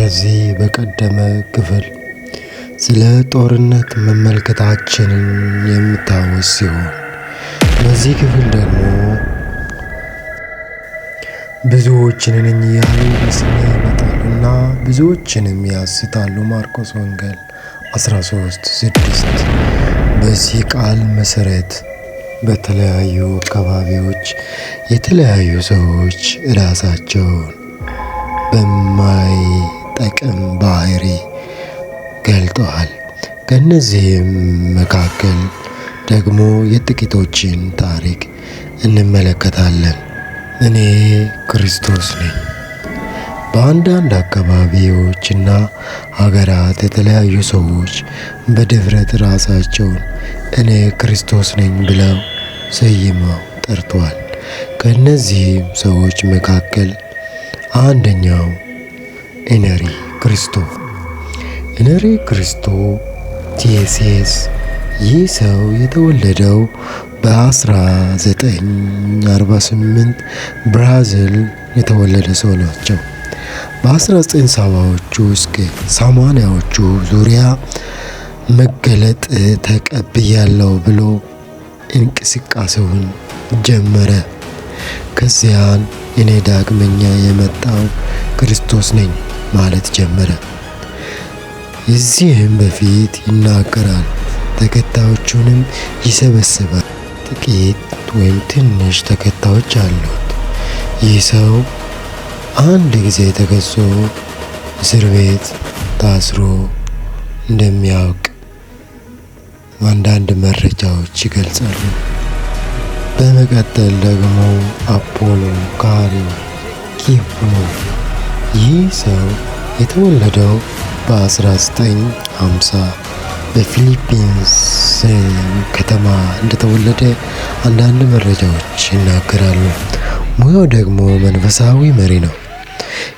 ከዚህ በቀደመ ክፍል ስለ ጦርነት መመልከታችንን የምታወስ ሲሆን በዚህ ክፍል ደግሞ ብዙዎችን ነኝ ያሉ በስሜ ይመጣሉና ብዙዎችንም ያስታሉ። ማርቆስ ወንጌል 13:6። በዚህ ቃል መሰረት በተለያዩ አካባቢዎች የተለያዩ ሰዎች ራሳቸውን በማይጠቅም ባህሪ ገልጠዋል። ከነዚህም መካከል ደግሞ የጥቂቶችን ታሪክ እንመለከታለን። እኔ ክርስቶስ ነኝ። በአንዳንድ አካባቢዎችና ሀገራት የተለያዩ ሰዎች በድፍረት ራሳቸውን እኔ ክርስቶስ ነኝ ብለው ሰይመው ጠርተዋል። ከእነዚህም ሰዎች መካከል አንደኛው ኢነሪ ክርስቶ ቲኤስኤስ። ይህ ሰው የተወለደው በ1948 ብራዚል የተወለደ ሰው ናቸው። በ1970ዎቹ እስከ 80ዎቹ ዙሪያ መገለጥ ተቀብያለሁ ብሎ እንቅስቃሴውን ጀመረ። ከዚያን እኔ ዳግመኛ የመጣው ክርስቶስ ነኝ ማለት ጀመረ። እዚህም በፊት ይናገራል፣ ተከታዮቹንም ይሰበስባል። ጥቂት ወይም ትንሽ ተከታዮች አሉት። ይህ ሰው አንድ ጊዜ ተከሶ እስር ቤት ታስሮ እንደሚያውቅ አንዳንድ መረጃዎች ይገልጻሉ። በመቀጠል ደግሞ አፖሎ ካሪኪፕሎቭ። ይህ ሰው የተወለደው በ1950 በፊሊፒንስ ከተማ እንደተወለደ አንዳንድ መረጃዎች ይናገራሉ። ሙያው ደግሞ መንፈሳዊ መሪ ነው።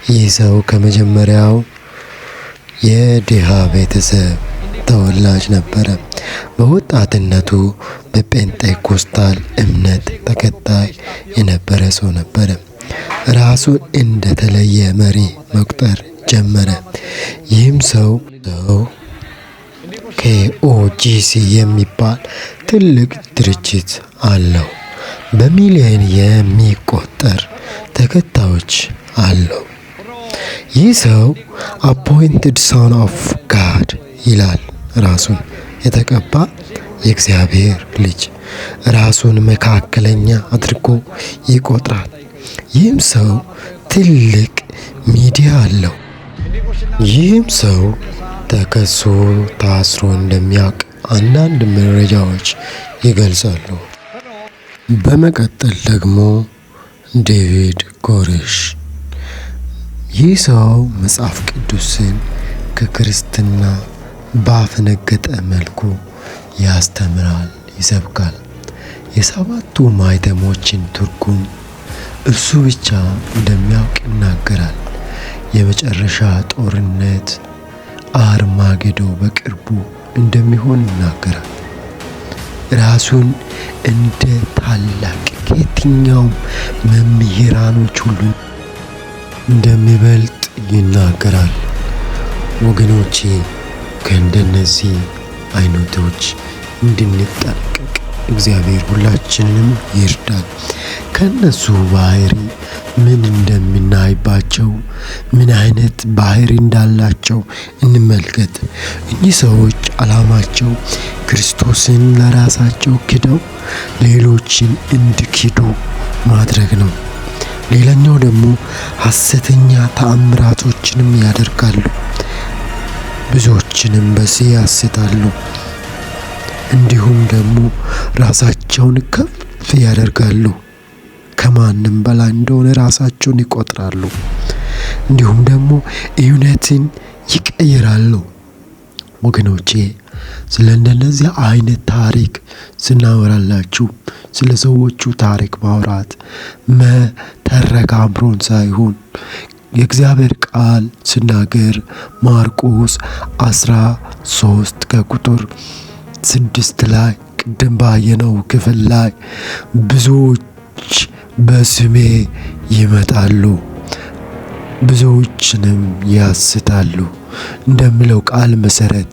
ይህ ሰው ከመጀመሪያው የድሃ ቤተሰብ ተወላጅ ነበረ። በወጣትነቱ በጴንጤኮስታል እምነት ተከታይ የነበረ ሰው ነበረ። ራሱን እንደተለየ መሪ መቁጠር ጀመረ። ይህም ሰው KOGC የሚባል ትልቅ ድርጅት አለው። በሚሊዮን የሚቆጠር ተከታዮች አለው። ይህ ሰው አፖይንትድ ሰን ኦፍ ጋድ ይላል። ራሱን የተቀባ የእግዚአብሔር ልጅ ራሱን መካከለኛ አድርጎ ይቆጥራል። ይህም ሰው ትልቅ ሚዲያ አለው። ይህም ሰው ተከሶ ታስሮ እንደሚያውቅ አንዳንድ መረጃዎች ይገልጻሉ። በመቀጠል ደግሞ ዴቪድ ኮሬሽ። ይህ ሰው መጽሐፍ ቅዱስን ከክርስትና ባፈነገጠ መልኩ ያስተምራል፣ ይሰብካል። የሰባቱ ማኅተሞችን ትርጉም እርሱ ብቻ እንደሚያውቅ ይናገራል። የመጨረሻ ጦርነት አርማጌዶ በቅርቡ እንደሚሆን ይናገራል። ራሱን እንደ ታላቅ ከየትኛውም መምህራኖች ሁሉ እንደሚበልጥ ይናገራል። ወገኖቼ ከእንደነዚህ አይነቶች እንድንጠነቀቅ እግዚአብሔር ሁላችንንም ይርዳል። ከነሱ ባህሪ ምን እንደምናይባቸው፣ ምን አይነት ባህሪ እንዳላቸው እንመልከት። እኚህ ሰዎች ዓላማቸው ክርስቶስን ለራሳቸው ክደው ሌሎችን እንዲክዱ ማድረግ ነው። ሌላኛው ደግሞ ሐሰተኛ ተአምራቶችንም ያደርጋሉ፣ ብዙዎችንም በዚህ ያስታሉ። እንዲሁም ደግሞ ራሳቸውን ከፍ ያደርጋሉ፣ ከማንም በላይ እንደሆነ ራሳቸውን ይቆጥራሉ። እንዲሁም ደግሞ እውነትን ይቀይራሉ። ወገኖቼ ስለ እንደነዚህ አይነት ታሪክ ስናወራላችሁ ስለ ሰዎቹ ታሪክ ማውራት መተረክ አምሮን ሳይሆን የእግዚአብሔር ቃል ሲናገር ማርቆስ 13 ከቁጥር 6 ላይ ቅድም ባየነው ክፍል ላይ ብዙዎች በስሜ ይመጣሉ ብዙዎችንም ያስታሉ። እንደሚለው ቃል መሰረት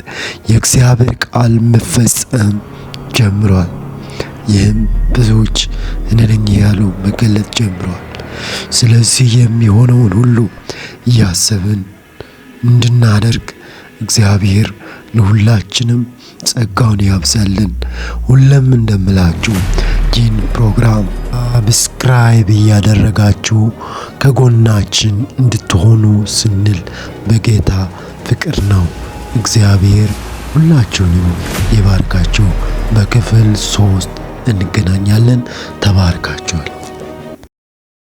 የእግዚአብሔር ቃል መፈጸም ጀምሯል። ይህም ብዙዎች እኔ ነኝ ያሉ መገለጥ ጀምሯል። ስለዚህ የሚሆነውን ሁሉ እያሰብን እንድናደርግ እግዚአብሔር ለሁላችንም ጸጋውን ያብዛልን። ሁለም እንደምላችሁ ይህን ፕሮግራም ሰብስክራይብ እያደረጋችሁ ከጎናችን እንድትሆኑ ስንል በጌታ ፍቅር ነው። እግዚአብሔር ሁላችሁንም ይባርካችሁ። በክፍል 3 እንገናኛለን። ተባርካችኋል።